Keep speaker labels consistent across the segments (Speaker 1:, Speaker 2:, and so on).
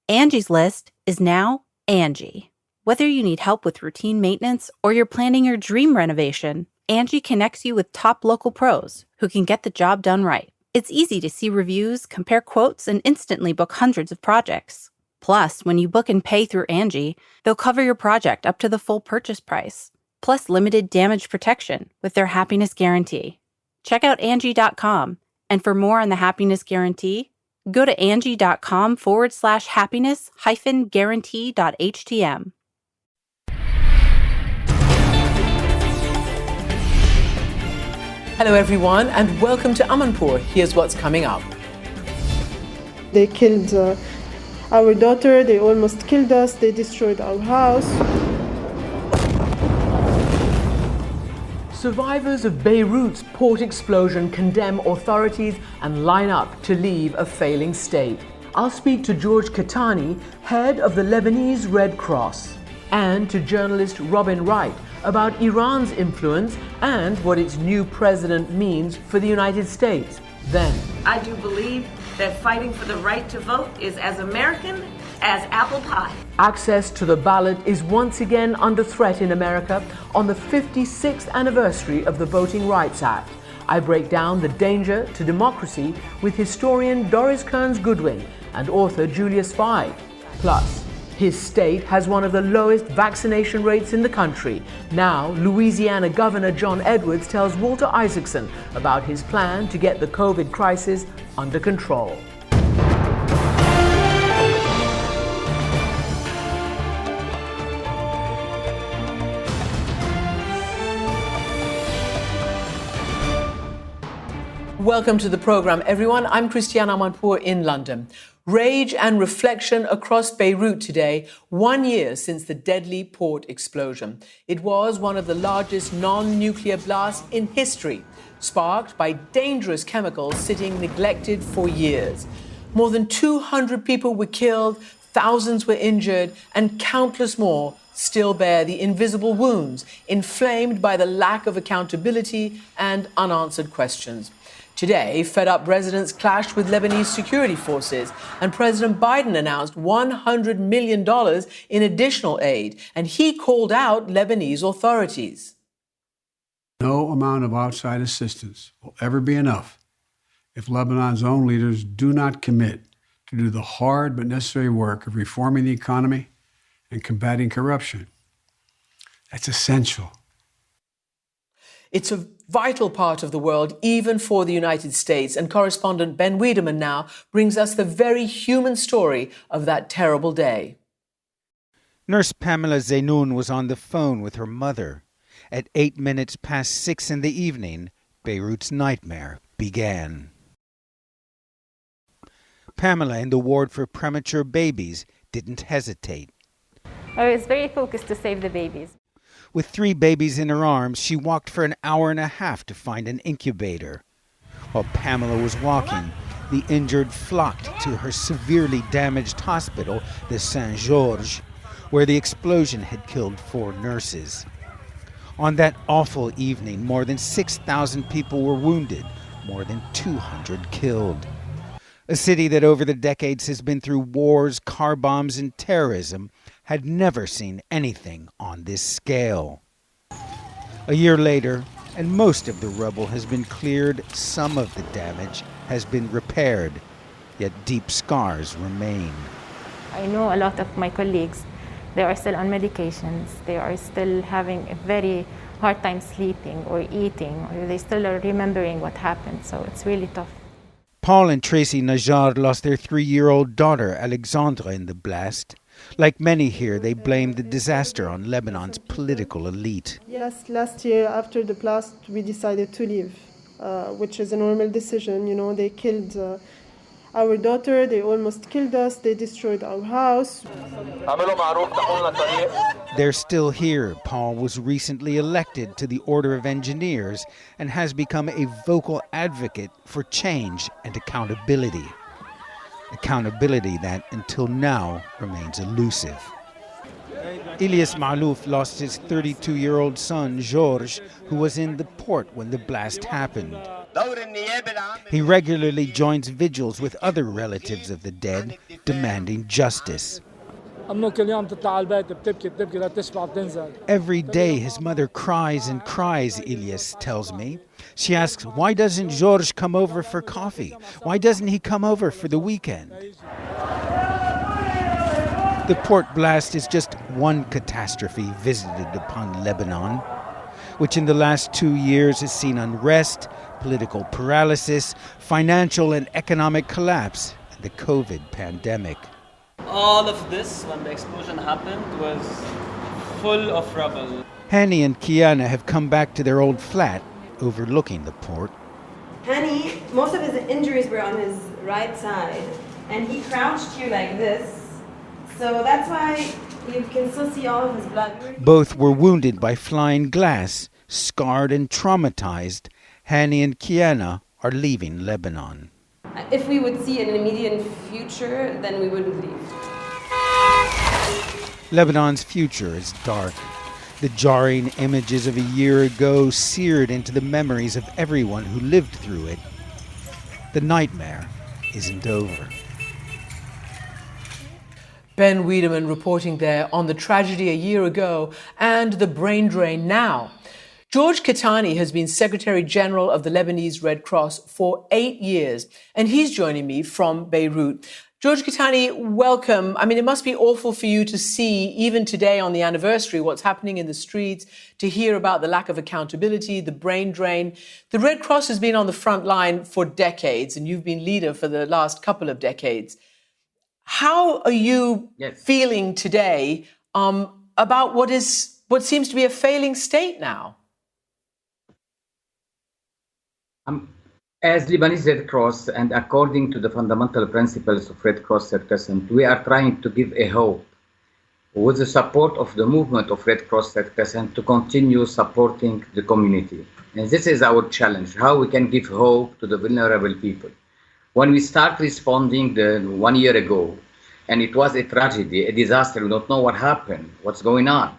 Speaker 1: Angie's List is now Angie. Whether you need help with routine maintenance or you're planning your dream renovation, Angie connects you with top local pros who can get the job done right. It's easy to see reviews, compare quotes, and instantly book hundreds of projects. Plus, when you book and pay through Angie, they'll cover your project up to the full purchase price, plus limited damage protection with their happiness guarantee. Check out Angie.com, and for more on the happiness guarantee, go to Angie.com/happiness-guarantee.htm.
Speaker 2: Hello everyone and welcome to Amanpur. Here's what's coming up.
Speaker 3: They killed our daughter, they almost killed us, they destroyed our house.
Speaker 2: Survivors of Beirut's port explosion condemn authorities and line up to leave a failing state. I'll speak to George Katani, head of the Lebanese Red Cross, and to journalist Robin Wright about Iran's influence and what its new president means for the United States. Then,
Speaker 4: I do believe that fighting for the right to vote is as American as apple pie.
Speaker 2: access to the ballot is once again under threat in America on the 56th anniversary of the Voting Rights Act. I break down the danger to democracy with historian Doris Kearns Goodwin and author Julius Fye. Plus, his state has one of the lowest vaccination rates in the country. Now, Louisiana Governor John Edwards tells Walter Isaacson about his plan to get the COVID crisis under control. Welcome to the program, everyone. I'm Christiane Amanpour in London. Rage and reflection across Beirut today, 1 year since the deadly port explosion. It was one of the largest non-nuclear blasts in history, sparked by dangerous chemicals sitting neglected for years. More than 200 people were killed, thousands were injured, and countless more still bear the invisible wounds, inflamed by the lack of accountability and unanswered questions. Today, fed-up residents clashed with Lebanese security forces, and President Biden announced $100 million in additional aid, and he called out Lebanese authorities.
Speaker 5: No amount of outside assistance will ever be enough if Lebanon's own leaders do not commit to do the hard but necessary work of reforming the economy and combating corruption. That's essential.
Speaker 2: It's a vital part of the world, even for the United States. And correspondent Ben Wiedemann now brings us the very human story of that terrible day.
Speaker 6: Nurse Pamela Zeynoun was on the phone with her mother. At 6:08 in the evening, Beirut's nightmare began. Pamela, in the ward for premature babies, didn't hesitate.
Speaker 7: I was very focused to save the babies.
Speaker 6: With 3 babies in her arms, she walked for an hour and a half to find an incubator. While Pamela was walking, the injured flocked to her severely damaged hospital, the Saint-Georges, where the explosion had killed 4 nurses. On that awful evening, more than 6,000 people were wounded, more than 200 killed. A city that over the decades has been through wars, car bombs, and terrorism had never seen anything on this scale. A year later, and most of the rubble has been cleared, some of the damage has been repaired, yet deep scars remain.
Speaker 7: I know a lot of my colleagues, they are still on medications, they are still having a very hard time sleeping or eating, or they still are remembering what happened, so it's really tough.
Speaker 6: Paul and Tracy Najjar lost their 3-year-old daughter, Alexandra, in the blast. Like many here, they blamed the disaster on Lebanon's political elite.
Speaker 3: Yes, last year after the blast, we decided to leave, which is a normal decision. You know, they killed our daughter, they almost killed us, they destroyed our house.
Speaker 6: They're still here. Paul was recently elected to the Order of Engineers and has become a vocal advocate for change and accountability. Accountability that, until now, remains elusive. Ilyas Malouf lost his 32-year-old son, Georges, who was in the port when the blast happened. He regularly joins vigils with other relatives of the dead, demanding justice. Every day his mother cries and cries, Ilyas tells me. She asks, why doesn't George come over for coffee? Why doesn't he come over for the weekend? The port blast is just one catastrophe visited upon Lebanon, which in the last 2 years has seen unrest, political paralysis, financial and economic collapse, and the COVID pandemic.
Speaker 8: All of this, when the explosion happened, was full of rubble.
Speaker 6: Hani and Kiana have come back to their old flat overlooking the port.
Speaker 9: Hani, most of his injuries were on his right side, and he crouched here like this. So that's why you can still see all of his blood.
Speaker 6: Both were wounded by flying glass, scarred and traumatized. Hani and Kiana are leaving Lebanon.
Speaker 9: If we would see an immediate future, then we wouldn't leave.
Speaker 6: Lebanon's future is dark. The jarring images of a year ago seared into the memories of everyone who lived through it. The nightmare isn't over.
Speaker 2: Ben Wiedemann reporting there on the tragedy a year ago and the brain drain now. George Katani has been Secretary General of the Lebanese Red Cross for 8 years, and he's joining me from Beirut. George Katani, welcome. I mean, it must be awful for you to see, even today on the anniversary, what's happening in the streets, to hear about the lack of accountability, the brain drain. The Red Cross has been on the front line for decades, and you've been leader for the last couple of decades. How are you feeling today about what seems to be a failing state now?
Speaker 10: As Lebanese Red Cross, and according to the fundamental principles of Red Cross Red Crescent, we are trying to give a hope with the support of the movement of Red Cross Red Crescent to continue supporting the community. And this is our challenge, how we can give hope to the vulnerable people. When we start responding 1 year ago, and it was a tragedy, a disaster, we don't know what happened, what's going on.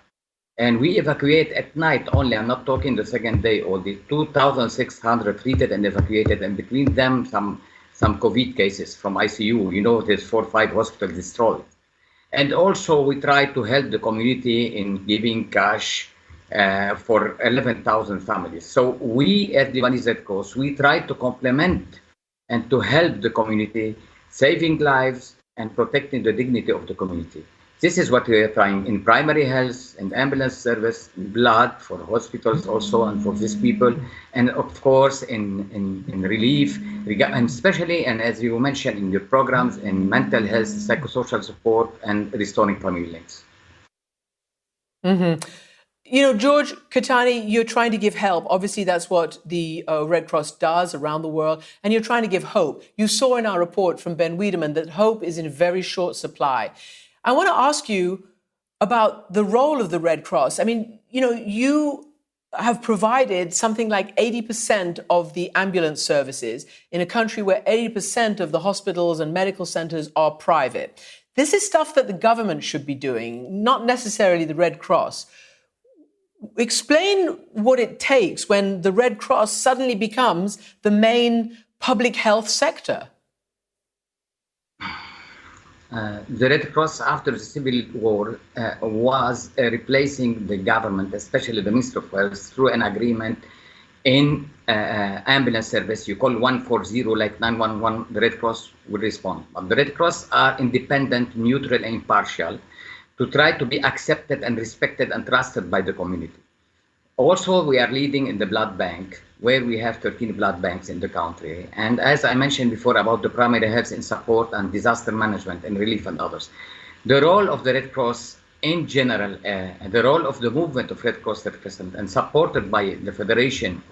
Speaker 10: And we evacuate at night only, I'm not talking the second day, or the 2,600 treated and evacuated, and between them some COVID cases from ICU. You know, there's 4 or 5 hospitals destroyed. And also we try to help the community in giving cash for 11,000 families. So we at Lebanese Red Cross, we try to complement and to help the community, saving lives and protecting the dignity of the community. This is what we are trying in primary health and ambulance service, blood for hospitals also and for these people, and of course in relief, and especially, and as you mentioned in your programs, in mental health, psychosocial support, and restoring family links.
Speaker 2: Mm-hmm. You know, George Katani, you're trying to give help. Obviously, that's what the Red Cross does around the world, and you're trying to give hope. You saw in our report from Ben Wiedemann that hope is in very short supply. I want to ask you about the role of the Red Cross. I mean, you know, you have provided something like 80% of the ambulance services in a country where 80% of the hospitals and medical centers are private. This is stuff that the government should be doing, not necessarily the Red Cross. Explain what it takes when the Red Cross suddenly becomes the main public health sector.
Speaker 10: The Red Cross after the Civil War was replacing the government, especially the Ministry of Health, through an agreement in ambulance service. You call 140 like 911, the Red Cross will respond. But the Red Cross are independent, neutral, and impartial to try to be accepted and respected and trusted by the community. Also, we are leading in the blood bank, where we have 13 blood banks in the country. And as I mentioned before about the primary health in support and disaster management and relief and others, the role of the Red Cross in general, the role of the movement of Red Cross Red Crescent, and supported by the Federation,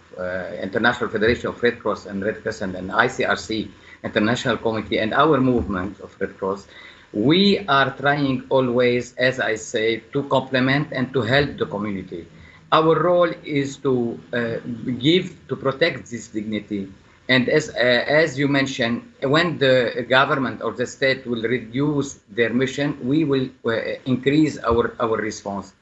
Speaker 10: International Federation of Red Cross and Red Crescent, and ICRC, International Committee, and our movement of Red Cross, we are trying always, as I say, to complement and to help the community. Our role is to to protect this dignity. And as you mentioned, when the government or the state will reduce their mission, we will increase our response.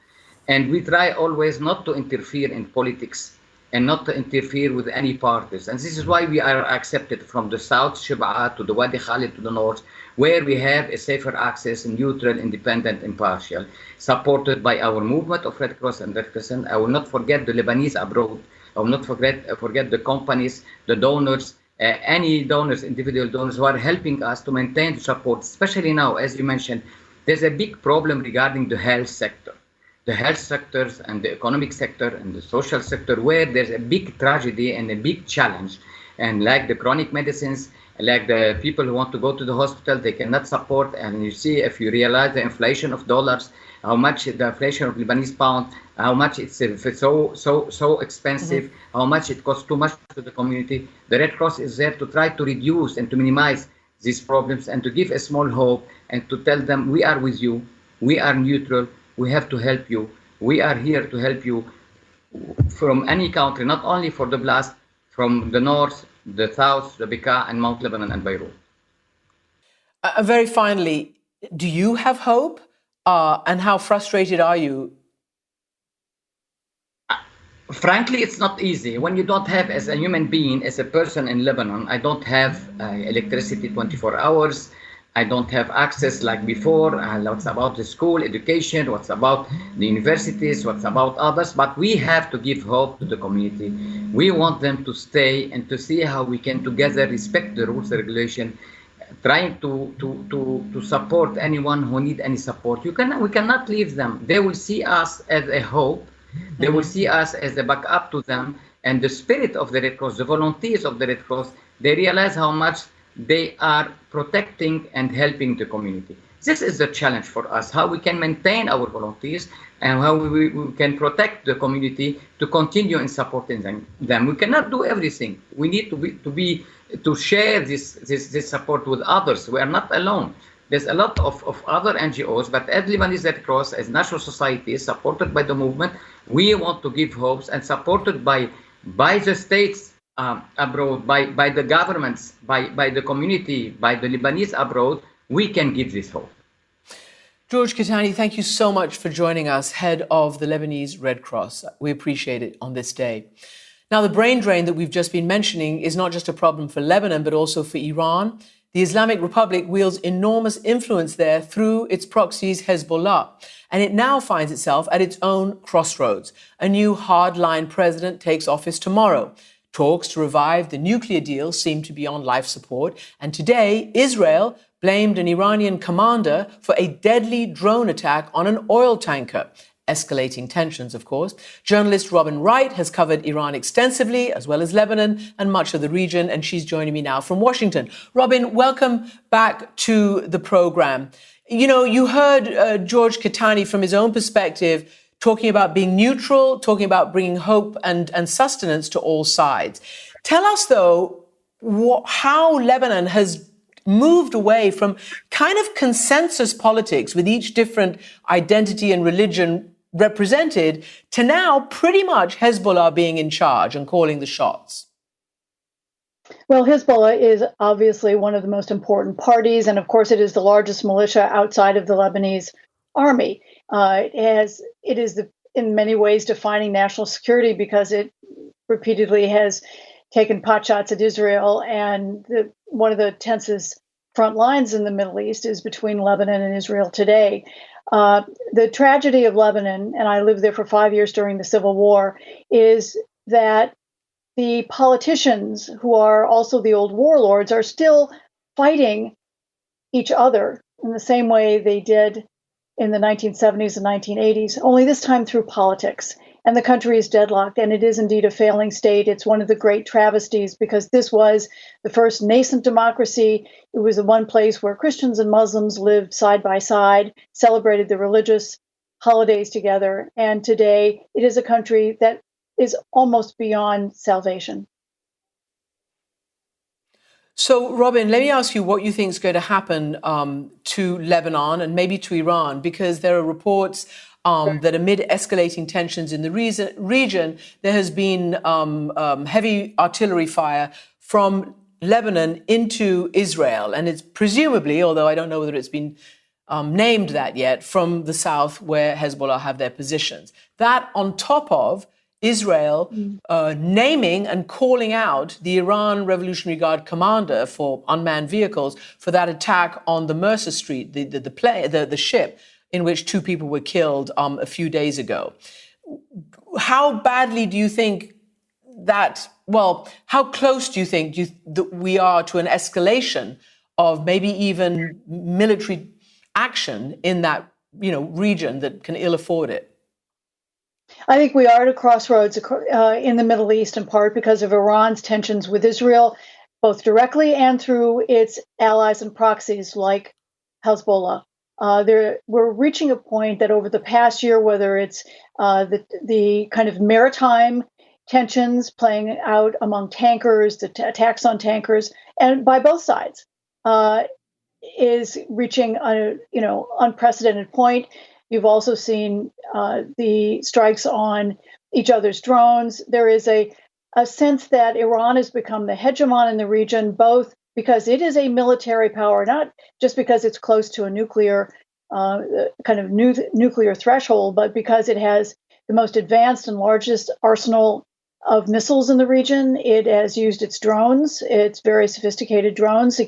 Speaker 10: And we try always not to interfere in politics and not to interfere with any parties. And this is why we are accepted from the south, Shib'a, to the Wadi Khalid to the north, where we have a safer access, neutral, independent, impartial, supported by our movement of Red Cross and Red Crescent. I will not forget the Lebanese abroad. I will not forget the companies, the donors, any donors, individual donors who are helping us to maintain the support, especially now, as you mentioned, there's a big problem regarding the health sector. The health sectors and the economic sector and the social sector, where there's a big tragedy and a big challenge. And like the chronic medicines, like the people who want to go to the hospital, they cannot support. And you see, if you realize the inflation of dollars, how much the inflation of Lebanese pound, how much it's so expensive, how much it costs too much to the community. The Red Cross is there to try to reduce and to minimize these problems and to give a small hope and to tell them, we are with you, we are neutral, we have to help you, we are here to help you from any country, not only for the blast, from the north, the south, the Bekaa, and Mount Lebanon and Beirut.
Speaker 2: Very finally, do you have hope? And how frustrated are you?
Speaker 10: Frankly, it's not easy. When you don't have, as a human being, as a person in Lebanon, I don't have electricity 24 hours. I don't have access like before. What's about the school, education, what's about the universities, what's about others. But we have to give hope to the community. We want them to stay and to see how we can together respect the rules and regulation, trying to support anyone who need any support. We cannot leave them. They will see us as a hope. They will see us as a backup to them. And the spirit of the Red Cross, the volunteers of the Red Cross, they realize how much they are protecting and helping the community. This is the challenge for us, how we can maintain our volunteers and how we can protect the community to continue in supporting them. We cannot do everything. We need to share this support with others. We are not alone. There's a lot of other NGOs, but as Lebanese Red Cross, as national society, supported by the movement, we want to give hopes and supported by the states abroad, by the governments, by the community, by the Lebanese abroad, we can give this hope.
Speaker 2: George Katani, thank you so much for joining us, head of the Lebanese Red Cross. We appreciate it on this day. Now, the brain drain that we've just been mentioning is not just a problem for Lebanon, but also for Iran. The Islamic Republic wields enormous influence there through its proxies Hezbollah, and it now finds itself at its own crossroads. A new hardline president takes office tomorrow. Talks to revive the nuclear deal seem to be on life support, and today Israel blamed an Iranian commander for a deadly drone attack on an oil tanker. Escalating tensions, of course. Journalist Robin Wright has covered Iran extensively, as well as Lebanon and much of the region, and she's joining me now from Washington. Robin, welcome back to the program. You know, you heard George Katani from his own perspective talking about being neutral, talking about bringing hope and sustenance to all sides. Tell us, though, how Lebanon has moved away from kind of consensus politics with each different identity and religion represented to now pretty much Hezbollah being in charge and calling the shots.
Speaker 11: Well, Hezbollah is obviously one of the most important parties, and of course it is the largest militia outside of the Lebanese army. It is in many ways defining national security because it repeatedly has taken potshots at Israel, and one of the tensest front lines in the Middle East is between Lebanon and Israel today. The tragedy of Lebanon, and I lived there for 5 years during the Civil War, is that the politicians, who are also the old warlords, are still fighting each other in the same way they did in the 1970s and 1980s, only this time through politics. And the country is deadlocked, and it is indeed a failing state. It's one of the great travesties because this was the first nascent democracy. It was the one place where Christians and Muslims lived side by side, celebrated the religious holidays together. And today it is a country that is almost beyond salvation.
Speaker 2: So, Robin, let me ask you what you think is going to happen to Lebanon and maybe to Iran, because there are reports that amid escalating tensions in the region, there has been heavy artillery fire from Lebanon into Israel. And it's presumably, although I don't know whether it's been named that yet, from the south where Hezbollah have their positions. That on top of Israel naming and calling out the Iran Revolutionary Guard commander for unmanned vehicles for that attack on the Mercer Street, the ship in which 2 people were killed a few days ago. How badly do you think how close do you think that we are to an escalation of maybe even military action in that region that can ill afford it?
Speaker 11: I think we are at a crossroads in the Middle East, in part because of Iran's tensions with Israel, both directly and through its allies and proxies like Hezbollah. We're reaching a point that over the past year, whether it's the kind of maritime tensions playing out among tankers, the attacks on tankers, and by both sides, is reaching an unprecedented point. You've also seen the strikes on each other's drones. There is a sense that Iran has become the hegemon in the region, both because it is a military power, not just because it's close to a nuclear nuclear threshold, but because it has the most advanced and largest arsenal of missiles in the region. It has used its drones, its very sophisticated drones,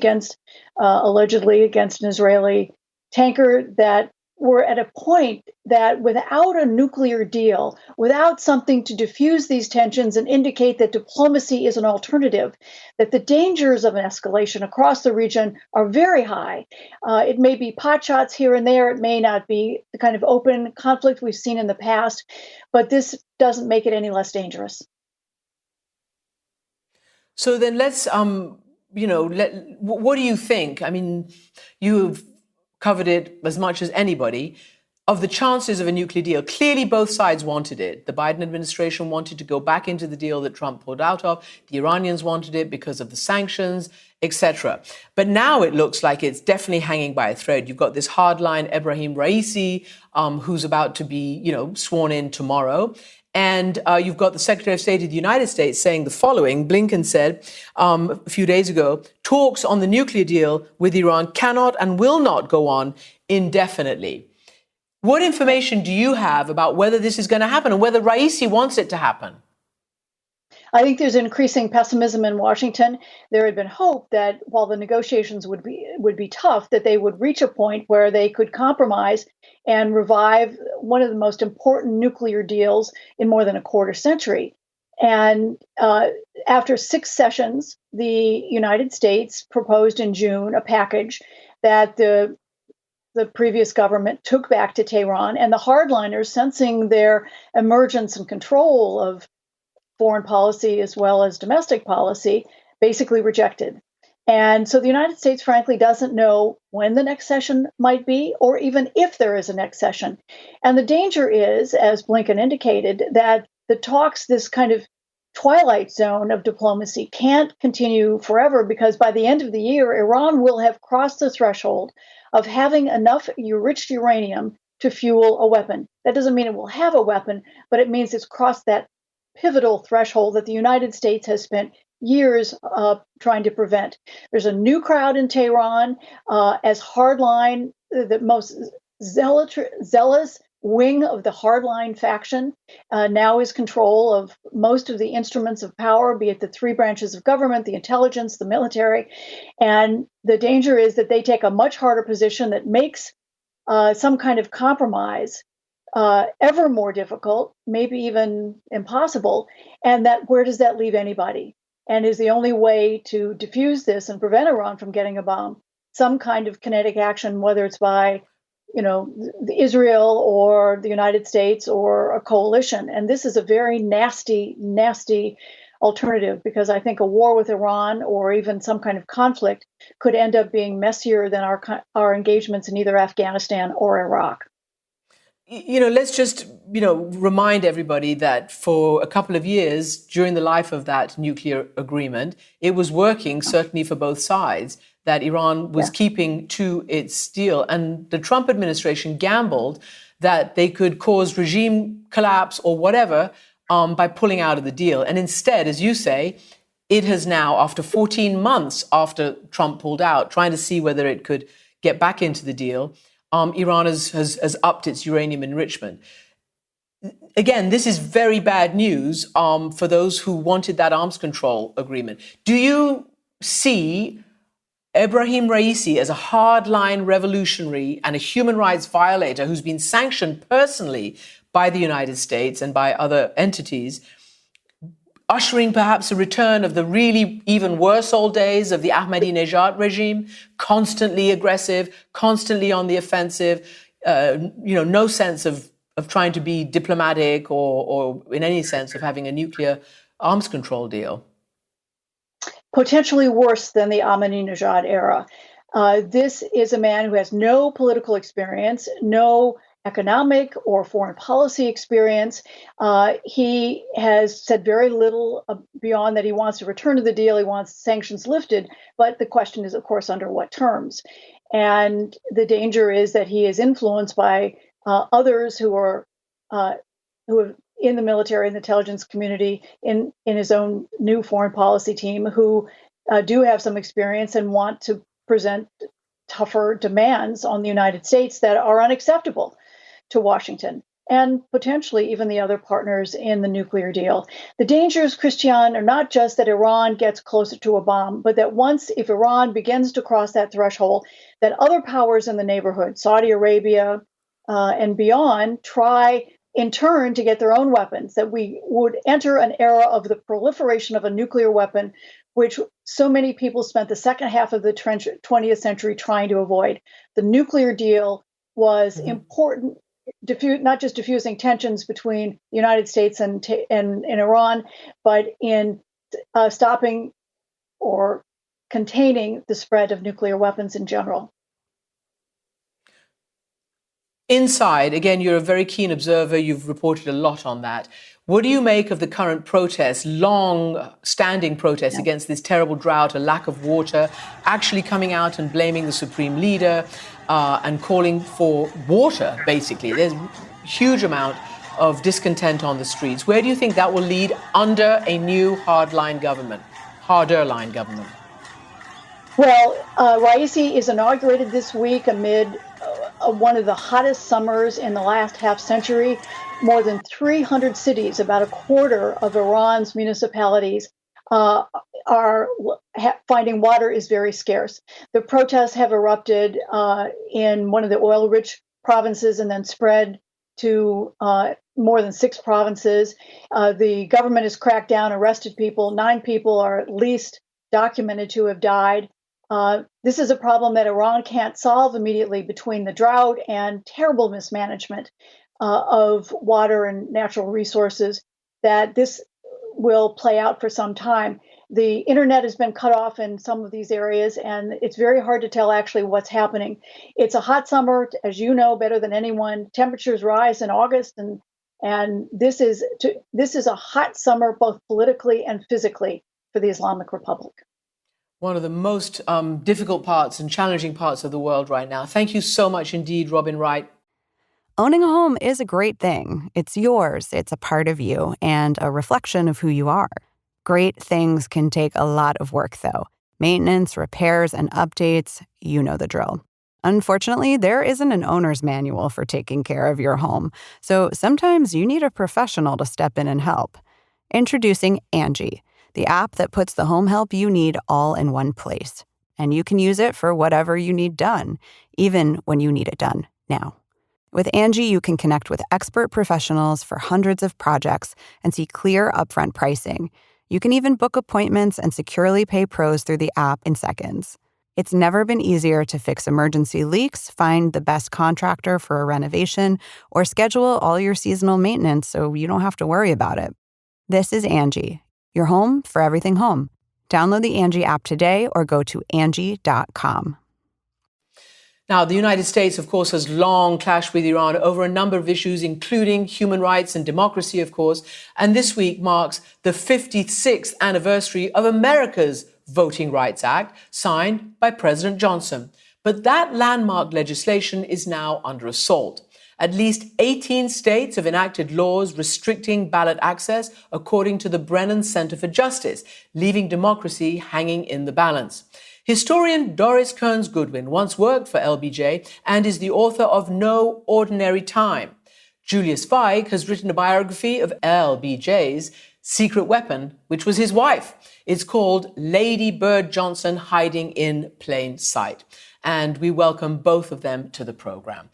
Speaker 11: allegedly against an Israeli tanker. That we're at a point that without a nuclear deal, without something to diffuse these tensions and indicate that diplomacy is an alternative, that the dangers of an escalation across the region are very high. It may be potshots here and there. It may not be the kind of open conflict we've seen in the past, but this doesn't make it any less dangerous.
Speaker 2: So then let's, what do you think? I mean, you've covered it as much as anybody, of the chances of a nuclear deal. Clearly, both sides wanted it. The Biden administration wanted to go back into the deal that Trump pulled out of. The Iranians wanted it because of the sanctions, etc. But now it looks like it's definitely hanging by a thread. You've got this hardline Ebrahim Raisi, who's about to be, sworn in tomorrow. And you've got the Secretary of State of the United States saying the following. Blinken said a few days ago, talks on the nuclear deal with Iran cannot and will not go on indefinitely. What information do you have about whether this is going to happen and whether Raisi wants it to happen?
Speaker 11: I think there's increasing pessimism in Washington. There had been hope that while the negotiations would be tough, that they would reach a point where they could compromise and revive one of the most important nuclear deals in more than a quarter century. And after 6 sessions, the United States proposed in June a package that the previous government took back to Tehran, and the hardliners, sensing their emergence and control of foreign policy as well as domestic policy, basically rejected. And so the United States, frankly, doesn't know when the next session might be, or even if there is a next session. And the danger is, as Blinken indicated, that the talks, this kind of twilight zone of diplomacy, can't continue forever, because by the end of the year, Iran will have crossed the threshold of having enough enriched uranium to fuel a weapon. That doesn't mean it will have a weapon, but it means it's crossed that pivotal threshold that the United States has spent years trying to prevent. There's a new crowd in Tehran, as hardline, the most zealous wing of the hardline faction now is control of most of the instruments of power, be it the 3 branches of government, the intelligence, the military. And the danger is that they take a much harder position that makes some kind of compromise ever more difficult, maybe even impossible. And that, where does that leave anybody? And is the only way to diffuse this and prevent Iran from getting a bomb some kind of kinetic action, whether it's by, Israel or the United States or a coalition. And this is a very nasty, nasty alternative, because I think a war with Iran or even some kind of conflict could end up being messier than our engagements in either Afghanistan or Iraq.
Speaker 2: Let's just, remind everybody that for a couple of years during the life of that nuclear agreement, it was working certainly for both sides, that Iran was keeping to its deal. And the Trump administration gambled that they could cause regime collapse or whatever by pulling out of the deal. And instead, as you say, it has now, after 14 months after Trump pulled out, trying to see whether it could get back into the deal, Iran has upped its uranium enrichment. again, this is very bad news for those who wanted that arms control agreement. Do you see Ebrahim Raisi as a hardline revolutionary and a human rights violator who's been sanctioned personally by the United States and by other entities, ushering perhaps a return of the really even worse old days of the Ahmadinejad regime, constantly aggressive, constantly on the offensive, no sense of trying to be diplomatic or in any sense of having a nuclear arms control deal?
Speaker 11: Potentially worse than the Ahmadinejad era. This is a man who has no political experience, no economic or foreign policy experience. He has said very little beyond that he wants to return to the deal, he wants sanctions lifted, but the question is, of course, under what terms? And the danger is that he is influenced by others who are in the military and the intelligence community, in his own new foreign policy team, who do have some experience and want to present tougher demands on the United States that are unacceptable to Washington and potentially even the other partners in the nuclear deal. The dangers, Christian, are not just that Iran gets closer to a bomb, but that if Iran begins to cross that threshold, that other powers in the neighborhood, Saudi Arabia and beyond, try in turn to get their own weapons, that we would enter an era of the proliferation of a nuclear weapon, which so many people spent the second half of the 20th century trying to avoid. The nuclear deal was important, not just diffusing tensions between the United States and Iran, but in stopping or containing the spread of nuclear weapons in general.
Speaker 2: Inside, again, you're a very keen observer. You've reported a lot on that. What do you make of the current protests, long-standing protests against this terrible drought, a lack of water, actually coming out and blaming the supreme leader and calling for water, basically? There's a huge amount of discontent on the streets. Where do you think that will lead under a new harder line government?
Speaker 11: Well, Raisi is inaugurated this week amid one of the hottest summers in the last half century. More than 300 cities, about a quarter of Iran's municipalities, are finding water is very scarce. The protests have erupted in one of the oil-rich provinces and then spread to more than 6 provinces. The government has cracked down, arrested people. 9 people are at least documented to have died. This is a problem that Iran can't solve immediately between the drought and terrible mismanagement of water and natural resources, that this will play out for some time. The internet has been cut off in some of these areas, and it's very hard to tell actually what's happening. It's a hot summer, as you know better than anyone. Temperatures rise in August, and this is a hot summer both politically and physically for the Islamic Republic.
Speaker 2: One of the most difficult parts and challenging parts of the world right now. Thank you so much indeed, Robin Wright.
Speaker 1: Owning a home is a great thing. It's yours, it's a part of you, and a reflection of who you are. Great things can take a lot of work, though. Maintenance, repairs, and updates, you know the drill. Unfortunately, there isn't an owner's manual for taking care of your home, so sometimes you need a professional to step in and help. Introducing Angie, the app that puts the home help you need all in one place. And you can use it for whatever you need done, even when you need it done now. With Angie, you can connect with expert professionals for hundreds of projects and see clear upfront pricing. You can even book appointments and securely pay pros through the app in seconds. It's never been easier to fix emergency leaks, find the best contractor for a renovation, or schedule all your seasonal maintenance so you don't have to worry about it. This is Angie, your home for everything home. Download the Angie app today or go to Angie.com.
Speaker 2: Now, the United States, of course, has long clashed with Iran over a number of issues, including human rights and democracy, of course. And this week marks the 56th anniversary of America's Voting Rights Act, signed by President Johnson. But that landmark legislation is now under assault. At least 18 states have enacted laws restricting ballot access, according to the Brennan Center for Justice, leaving democracy hanging in the balance. Historian Doris Kearns Goodwin once worked for LBJ and is the author of No Ordinary Time. Julius Feig has written a biography of LBJ's secret weapon, which was his wife. It's called Lady Bird Johnson Hiding in Plain Sight. And we welcome both of them to the program.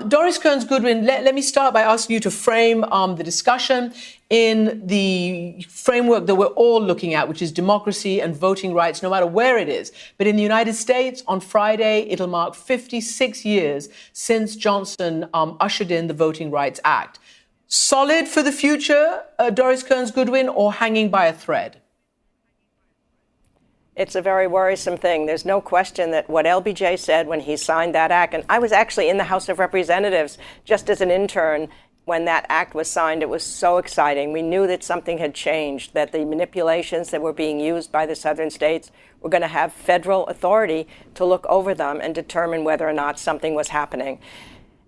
Speaker 2: Doris Kearns-Goodwin, let me start by asking you to frame the discussion in the framework that we're all looking at, which is democracy and voting rights, no matter where it is. But in the United States, on Friday, it'll mark 56 years since Johnson ushered in the Voting Rights Act. Solid for the future, Doris Kearns-Goodwin, or hanging by a thread?
Speaker 12: It's a very worrisome thing. There's no question that what LBJ said when he signed that act, and I was actually in the House of Representatives just as an intern when that act was signed. It was so exciting. We knew that something had changed, that the manipulations that were being used by the southern states were going to have federal authority to look over them and determine whether or not something was happening.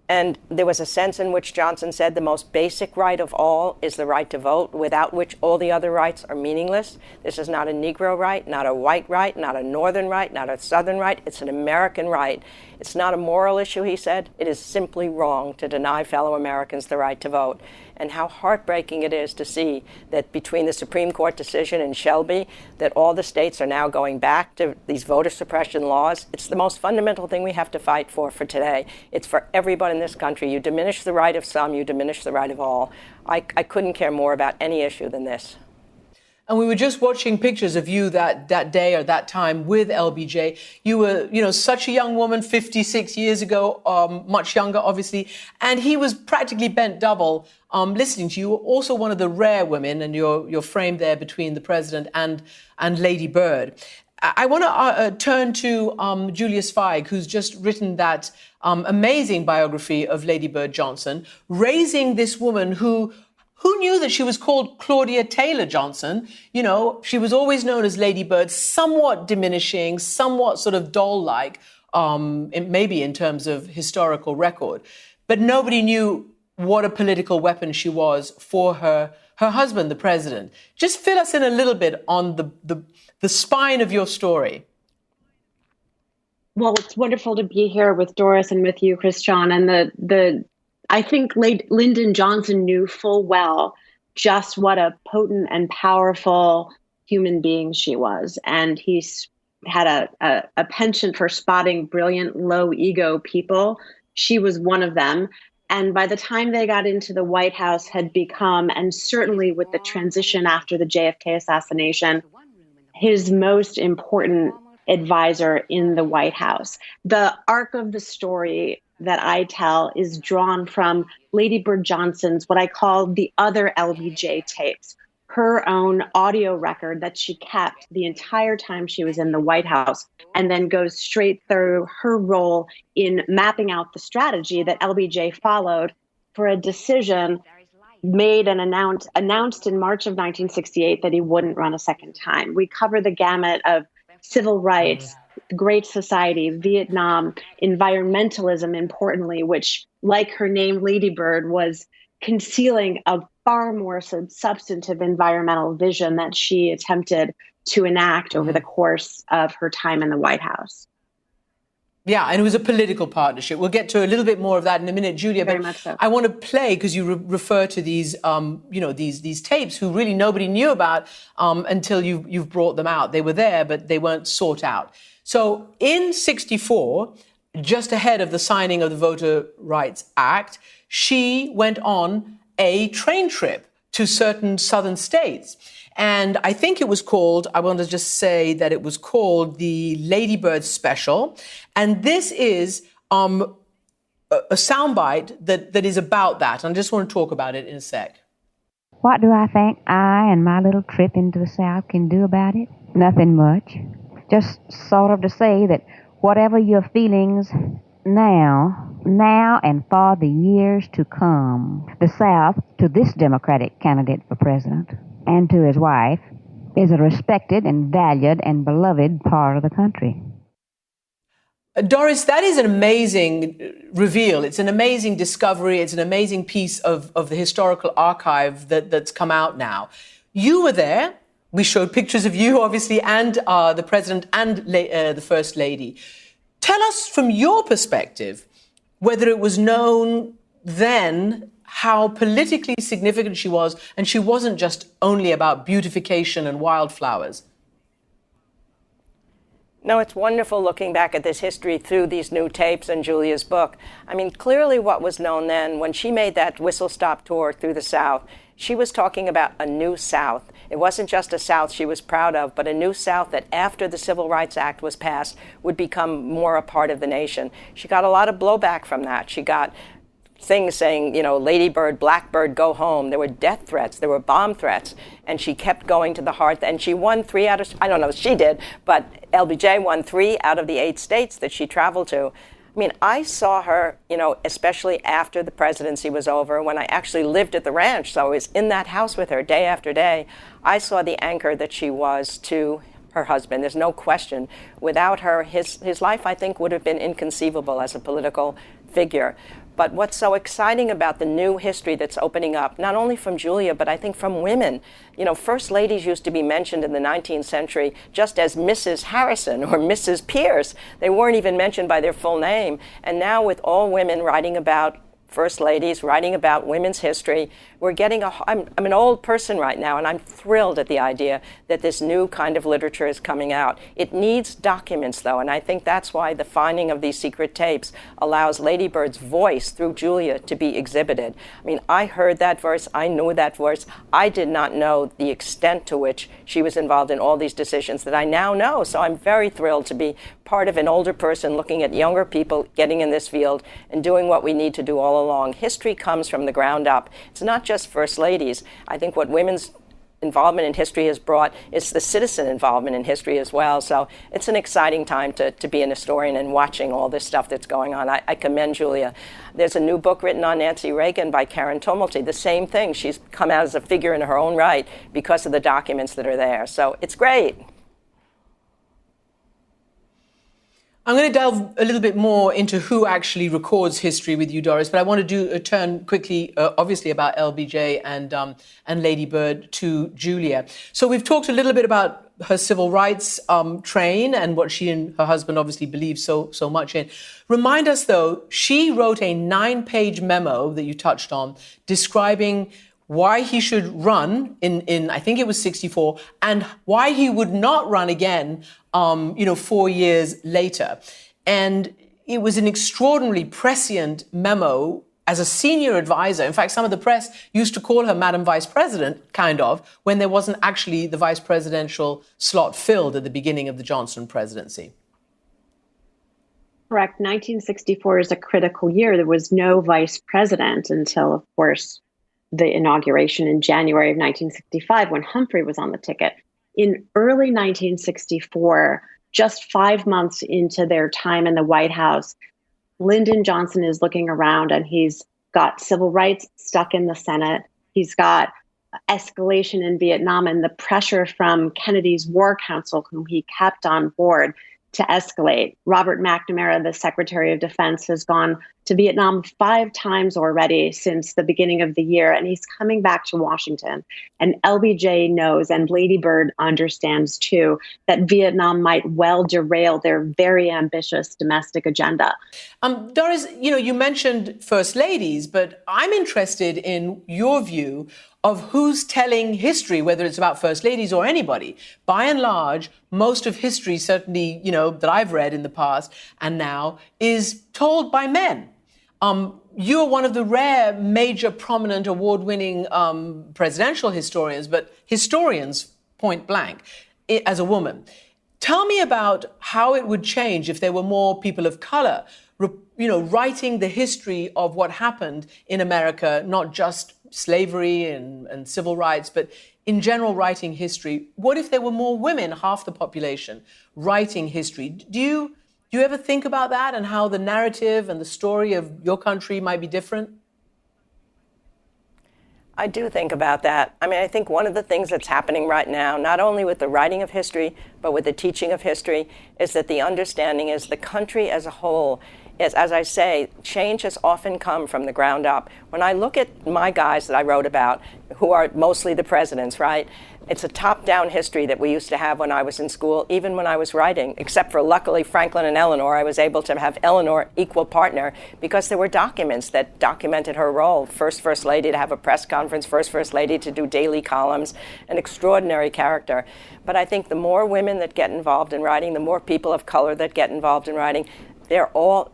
Speaker 12: And there was a sense in which Johnson said the most basic right of all is the right to vote, without which all the other rights are meaningless. This is not a Negro right, not a white right, not a Northern right, not a Southern right. It's an American right. It's not a moral issue, he said. It is simply wrong to deny fellow Americans the right to vote. And how heartbreaking it is to see that between the Supreme Court decision in Shelby, that all the states are now going back to these voter suppression laws. It's the most fundamental thing we have to fight for today. It's for everyone in this country. You diminish the right of some, you diminish the right of all. I couldn't care more about any issue than this.
Speaker 2: And we were just watching pictures of you that day or that time with LBJ. You were, such a young woman 56 years ago, much younger, obviously. And he was practically bent double listening to you. You were also one of the rare women, and you're framed there between the president and Lady Bird. I want to turn to Julius Feig, who's just written that amazing biography of Lady Bird Johnson, raising this woman who knew that she was called Claudia Taylor Johnson? She was always known as Lady Bird, somewhat diminishing, somewhat sort of doll-like, maybe in terms of historical record. But nobody knew what a political weapon she was for her husband, the president. Just fill us in a little bit on the spine of your story.
Speaker 13: Well, it's wonderful to be here with Doris and with you, Christian, and I think Lyndon Johnson knew full well just what a potent and powerful human being she was. And he had a penchant for spotting brilliant, low ego people. She was one of them. And by the time they got into the White House had become, and certainly with the transition after the JFK assassination, his most important advisor in the White House. The arc of the story that I tell is drawn from Lady Bird Johnson's, what I call the other LBJ tapes, her own audio record that she kept the entire time she was in the White House, and then goes straight through her role in mapping out the strategy that LBJ followed for a decision made and announced in March of 1968 that he wouldn't run a second time. We cover the gamut of civil rights, Great Society, Vietnam, environmentalism, importantly, which, like her name, Lady Bird, was concealing a far more substantive environmental vision that she attempted to enact over the course of her time in the White House.
Speaker 2: Yeah, and it was a political partnership. We'll get to a little bit more of that in a minute, Julia.
Speaker 13: Very
Speaker 2: but
Speaker 13: much so.
Speaker 2: I want to play, because you refer to these, these tapes who really nobody knew about until you've brought them out. They were there, but they weren't sought out. So in 64, just ahead of the signing of the Voter Rights Act, she went on a train trip to certain southern states. And I think it was called, I want to just say that it was called the Lady Bird Special. And this is a soundbite that is about that. And I just want to talk about it in a sec.
Speaker 14: What do I think I and my little trip into the South can do about it? Nothing much. Just sort of to say that whatever your feelings now and for the years to come, the South, to this Democratic candidate for president and to his wife, is a respected and valued and beloved part of the country.
Speaker 2: Doris, that is an amazing reveal. It's an amazing discovery. It's an amazing piece of the historical archive that's come out now. You were there. We showed pictures of you, obviously, and the president and the First Lady. Tell us from your perspective whether it was known then how politically significant she was, and she wasn't just only about beautification and wildflowers.
Speaker 12: No, it's wonderful looking back at this history through these new tapes and Julia's book. I mean, clearly what was known then, when she made that whistle-stop tour through the South, she was talking about a new South. It wasn't just a South she was proud of, but a new South that after the Civil Rights Act was passed would become more a part of the nation. She got a lot of blowback from that. She got things saying, you know, Lady Bird, Blackbird, go home. There were death threats. There were bomb threats. And she kept going to the heart. And she won 3 out of, I don't know if she did, but LBJ won 3 out of the 8 states that she traveled to. I mean, I saw her, you know, especially after the presidency was over, when I actually lived at the ranch. So I was in that house with her day after day. I saw the anchor that she was to her husband. There's no question. Without her, his life, I think, would have been inconceivable as a political figure. But what's so exciting about the new history that's opening up, not only from Julia, but I think from women, you know, first ladies used to be mentioned in the 19th century just as Mrs. Harrison or Mrs. Pierce. They weren't even mentioned by their full name. And now with all women writing about first ladies, writing about women's history, we're getting I'm an old person right now, and I'm thrilled at the idea that this new kind of literature is coming out. It needs documents, though, and I think that's why the finding of these secret tapes allows Lady Bird's voice through Julia to be exhibited. I mean, I heard that voice, I knew that voice. I did not know the extent to which she was involved in all these decisions that I now know, so I'm very thrilled to be part of an older person looking at younger people getting in this field and doing what we need to do all along. History comes from the ground up. It's not just first ladies. I think what women's involvement in history has brought is the citizen involvement in history as well. So it's an exciting time to be an historian and watching all this stuff that's going on. I commend Julia. There's a new book written on Nancy Reagan by Karen Tumulty. The same thing. She's come out as a figure in her own right because of the documents that are there. So it's great.
Speaker 2: I'm going to delve a little bit more into who actually records history with you, Doris, but I want to do a turn quickly, obviously, about LBJ and Lady Bird to Julia. So we've talked a little bit about her civil rights train and what she and her husband obviously believed so much in. Remind us, though, she wrote a 9-page memo that you touched on describing why he should run in I think it was 64, and why he would not run again, 4 years later. And it was an extraordinarily prescient memo as a senior advisor. In fact, some of the press used to call her Madam Vice President, kind of, when there wasn't actually the vice presidential slot filled at the beginning of the Johnson presidency.
Speaker 13: Correct. 1964 is a critical year. There was no vice president until, of course, the inauguration in January of 1965, when Humphrey was on the ticket. In early 1964, just 5 months into their time in the White House, Lyndon Johnson is looking around and he's got civil rights stuck in the Senate. He's got escalation in Vietnam and the pressure from Kennedy's War Council, whom he kept on board, to escalate. Robert McNamara, the Secretary of Defense, has gone to Vietnam 5 times already since the beginning of the year, and he's coming back to Washington. And LBJ knows, and Lady Bird understands too, that Vietnam might well derail their very ambitious domestic agenda.
Speaker 2: Doris, you mentioned first ladies, but I'm interested in your view of who's telling history, whether it's about first ladies or anybody. By and large, most of history, certainly, that I've read in the past and now, is told by men. You're one of the rare, major, prominent, award-winning presidential historians, but historians, point blank, as a woman. Tell me about how it would change if there were more people of color, writing the history of what happened in America, not just slavery and civil rights, but in general writing history. What if there were more women, half the population, writing history? Do you ever think about that and how the narrative and the story of your country might be different?
Speaker 12: I do think about that. I mean, I think one of the things that's happening right now, not only with the writing of history, but with the teaching of history, is that the understanding is the country as a whole is, as I say, change has often come from the ground up. When I look at my guys that I wrote about, who are mostly the presidents, right? It's a top-down history that we used to have when I was in school, even when I was writing, except for luckily Franklin and Eleanor. I was able to have Eleanor equal partner because there were documents that documented her role. First lady to have a press conference, first lady to do daily columns, an extraordinary character. But I think the more women that get involved in writing, the more people of color that get involved in writing,